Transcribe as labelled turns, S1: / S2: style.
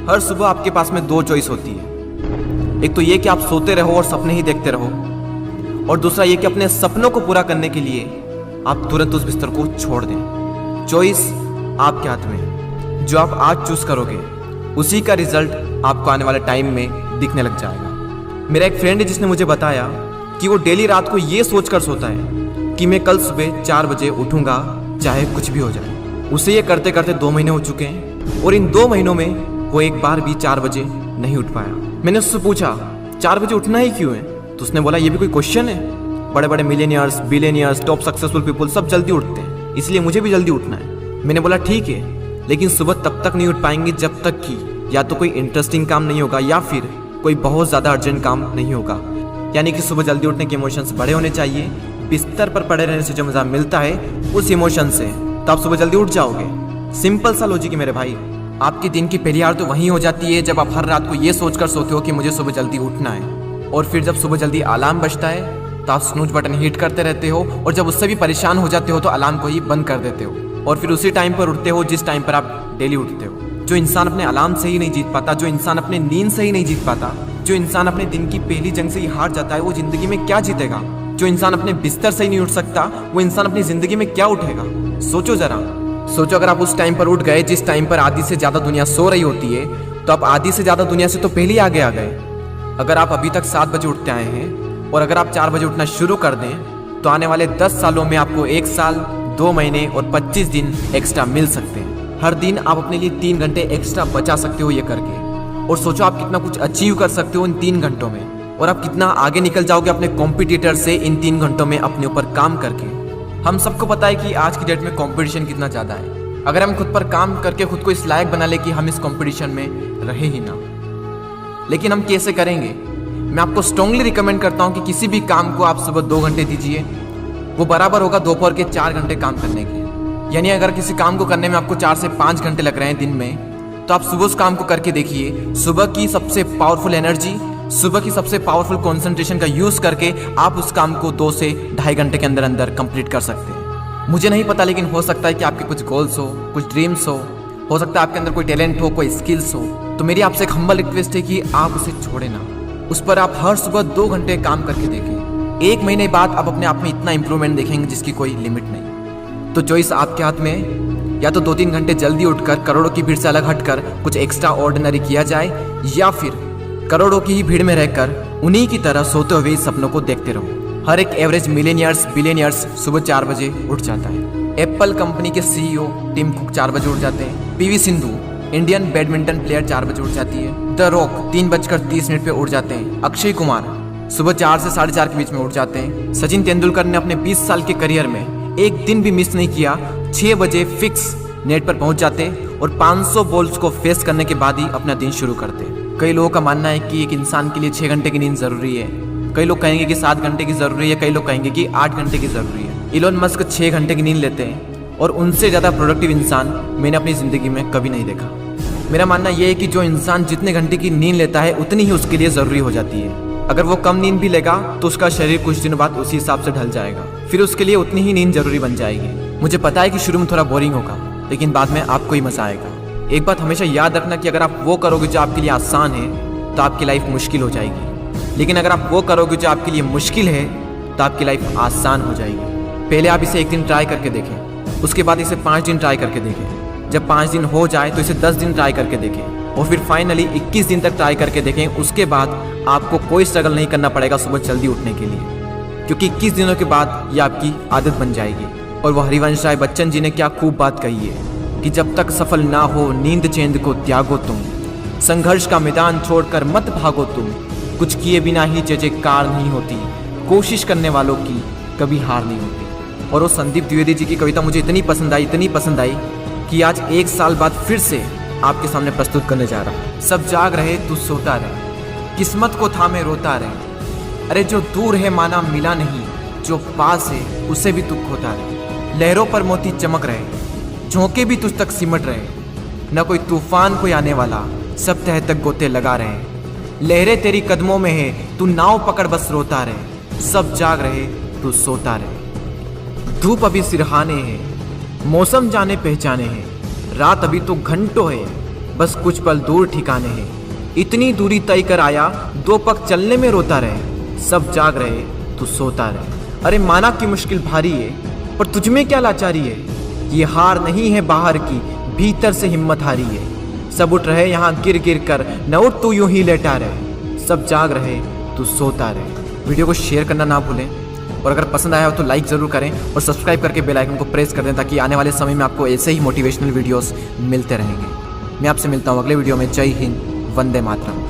S1: हर सुबह आपके पास में दो चॉइस होती है। एक तो ये कि आप सोते रहो और सपने ही देखते रहो, और दूसरा ये कि अपने सपनों को पूरा करने के लिए आप तुरंत उस बिस्तर को छोड़ दें। चॉइस आपके हाथ में है। जो आप आज चूज करोगे उसी का रिजल्ट आपको आने वाले टाइम में दिखने लग जाएगा। मेरा एक फ्रेंड है जिसने मुझे बताया कि वो डेली रात को ये सोच कर सोता है कि मैं कल सुबह 4 बजे उठूंगा चाहे कुछ भी हो जाए। उसे ये करते करते 2 महीने हो चुके हैं और इन 2 महीनों में वो एक बार भी 4 बजे नहीं उठ पाया। मैंने उससे पूछा 4 बजे उठना ही क्यों है, तो उसने बोला ये भी कोई क्वेश्चन है। बड़े बड़े millionaires, billionaires, top successful people सब जल्दी उठते हैं, इसलिए मुझे भी जल्दी उठना है। मैंने बोला ठीक है, लेकिन सुबह तब तक नहीं उठ पाएंगे जब तक कि या तो कोई इंटरेस्टिंग काम नहीं होगा या फिर कोई बहुत ज़्यादा अर्जेंट काम नहीं होगा। यानी कि सुबह जल्दी उठने के इमोशंस बड़े होने चाहिए। बिस्तर पर पड़े रहने से जो मज़ा मिलता है उस इमोशन से, तो आप सुबह जल्दी उठ जाओगे। सिंपल सा लॉजिक है मेरे भाई। आपकी दिन की पहली हार तो वहीं हो जाती है जब आप हर रात को ये सोचकर सोते हो कि मुझे सुबह जल्दी उठना है, और फिर जब सुबह जल्दी अलार्म बजता है तो आप स्नूज बटन हिट करते रहते हो, और जब उससे भी परेशान हो जाते हो तो अलार्म को ही बंद कर देते हो, और फिर उसी टाइम पर उठते हो जिस टाइम पर आप डेली उठते हो। जो इंसान अपने अलार्म से ही नहीं जीत पाता, जो इंसान अपने नींद से ही नहीं जीत पाता, जो इंसान अपने दिन की पहली जंग से ही हार जाता है, वो जिंदगी में क्या जीतेगा। जो इंसान अपने बिस्तर से ही नहीं उठ सकता, वो इंसान अपनी जिंदगी में क्या उठेगा। सोचो जरा, सोचो अगर आप उस टाइम पर उठ गए जिस टाइम पर आधी से ज्यादा दुनिया सो रही होती है, तो आप आधी से ज्यादा दुनिया से तो पहले ही आगे आ गए। अगर आप अभी तक 7 बजे उठते आए हैं और अगर आप 4 बजे उठना शुरू कर दें तो आने वाले 10 सालों में आपको 1 साल, 2 महीने और 25 दिन एक्स्ट्रा मिल सकते हैं। हर दिन आप अपने लिए 3 घंटे एक्स्ट्रा बचा सकते हो ये करके। और सोचो आप कितना कुछ अचीव कर सकते हो इन 3 घंटों में, और आप कितना आगे निकल जाओगे अपने कॉम्पिटिटर से इन 3 घंटों में अपने ऊपर काम करके। हम सबको पता है कि आज की डेट में कंपटीशन कितना ज़्यादा है। अगर हम खुद पर काम करके खुद को इस लायक बना ले कि हम इस कंपटीशन में रहे ही ना, लेकिन हम कैसे करेंगे? मैं आपको स्ट्रांगली रिकमेंड करता हूं कि किसी भी काम को आप सुबह 2 घंटे दीजिए, वो बराबर होगा दोपहर के 4 घंटे काम करने के। यानी अगर किसी काम को करने में आपको 4 से 5 घंटे लग रहे हैं दिन में, तो आप सुबह उस काम को करके देखिए। सुबह की सबसे पावरफुल एनर्जी, सुबह की सबसे पावरफुल कंसंट्रेशन का यूज करके आप उस काम को 2 से ढाई घंटे के अंदर अंदर कंप्लीट कर सकते हैं। मुझे नहीं पता, लेकिन हो सकता है कि आपके कुछ गोल्स हो, कुछ ड्रीम्स हो सकता है आपके अंदर कोई टैलेंट हो, कोई स्किल्स हो। तो मेरी आपसे एक हम्बल रिक्वेस्ट है कि आप उसे छोड़े ना, उस पर आप हर सुबह 2 घंटे काम करके देखें। 1 महीने बाद आप अपने आप में इतना इंप्रूवमेंट देखेंगे जिसकी कोई लिमिट नहीं। तो चॉइस आपके हाथ में है, या तो 2-3 घंटे जल्दी उठकर करोड़ों की भीड़ से अलग हटकर कुछ एक्स्ट्रा ऑर्डिनरी किया जाए, या फिर करोड़ों की ही भीड़ में रहकर उन्हीं की तरह सोते हुए सपनों को देखते रहो। हर एक एवरेज मिलियनियर्स, बिलियनियर्स सुबह 4 बजे उठ जाता है। एप्पल कंपनी के CEO टिम कुक 4 बजे उठ जाते हैं। PV Sindhu Indian badminton player 4 बजे उठ जाती है। द रॉक 3:30 पे उठ जाते हैं। अक्षय कुमार सुबह 4 से 4:30 के बीच में उठ जाते हैं। सचिन तेंदुलकर ने अपने 20 साल के करियर में एक दिन भी मिस नहीं किया। 6 बजे फिक्स नेट पर पहुंच जाते और 500 बॉल्स को फेस करने के बाद ही अपना दिन शुरू करते। कई लोगों का मानना है कि एक इंसान के लिए 6 घंटे की नींद जरूरी है, कई लोग कहेंगे कि 7 घंटे की जरूरी है, कई लोग कहेंगे कि 8 घंटे की जरूरी है। इलोन मस्क 6 घंटे की नींद लेते हैं और उनसे ज़्यादा प्रोडक्टिव इंसान मैंने अपनी ज़िंदगी में कभी नहीं देखा। मेरा मानना यह है कि जो इंसान जितने घंटे की नींद लेता है उतनी ही उसके लिए ज़रूरी हो जाती है। अगर वो कम नींद भी लेगा तो उसका शरीर कुछ दिनों बाद उसी हिसाब से ढल जाएगा, फिर उसके लिए उतनी ही नींद जरूरी बन जाएगी। मुझे पता है कि शुरू में थोड़ा बोरिंग होगा, लेकिन बाद में आपको ही मज़ा आएगा। एक बात हमेशा याद रखना कि अगर आप वो करोगे जो आपके लिए आसान है तो आपकी लाइफ मुश्किल हो जाएगी, लेकिन अगर आप वो करोगे जो आपके लिए मुश्किल है तो आपकी लाइफ आसान हो जाएगी। पहले आप इसे 1 दिन ट्राई करके देखें, उसके बाद इसे 5 दिन ट्राई करके देखें। जब 5 दिन हो जाए तो इसे 10 दिन ट्राई करके देखें, और फिर फाइनली 21 दिन तक ट्राई करके देखें। उसके बाद आपको कोई स्ट्रगल नहीं करना पड़ेगा सुबह जल्दी उठने के लिए, क्योंकि 21 दिनों के बाद ये आपकी आदत बन जाएगी। और वो हरिवंश राय बच्चन जी ने क्या खूब बात कही है कि जब तक सफल ना हो नींद चैन को त्यागो तुम, संघर्ष का मैदान छोड़कर मत भागो तुम, कुछ किए बिना ही जय जयकार नहीं होती, कोशिश करने वालों की कभी हार नहीं होती। और वो संदीप द्विवेदी जी की कविता मुझे इतनी पसंद आई कि आज 1 साल बाद फिर से आपके सामने प्रस्तुत करने जा रहा हूँ। सब जाग रहे तू सोता रहे, किस्मत को थामे रोता रहे, अरे जो दूर है माना मिला नहीं, जो पास है उसे भी तू खोता रहे। लहरों पर मोती चमक रहे, झोंके भी तुझ तक सिमट रहे, न कोई तूफान कोई आने वाला, सब तह तक गोते लगा रहे। लहरें तेरी कदमों में है, तू नाव पकड़ बस रोता रहे, सब जाग रहे तू सोता रहे। धूप अभी सिरहाने है, मौसम जाने पहचाने हैं, रात अभी तो घंटों है, बस कुछ पल दूर ठिकाने हैं। इतनी दूरी तय कर आया, 2 पग चलने में रोता रहे। सब जाग रहे, तू सोता रहे। अरे माना कि मुश्किल भारी है, पर तुझमें क्या लाचारी है। ये हार नहीं है बाहर की, भीतर से हिम्मत हारी है। सब उठ रहे यहाँ गिर गिर कर, न उठ तू यूं ही लेटा रहे। सब जाग रहे, तू सोता रहे। वीडियो को शेयर करना ना भूलें, और अगर पसंद आया हो तो लाइक ज़रूर करें और सब्सक्राइब करके बेल आइकन को प्रेस कर दें, ताकि आने वाले समय में आपको ऐसे ही मोटिवेशनल वीडियोस मिलते रहेंगे। मैं आपसे मिलता हूँ अगले वीडियो में। जय हिंद, वंदे मातरम।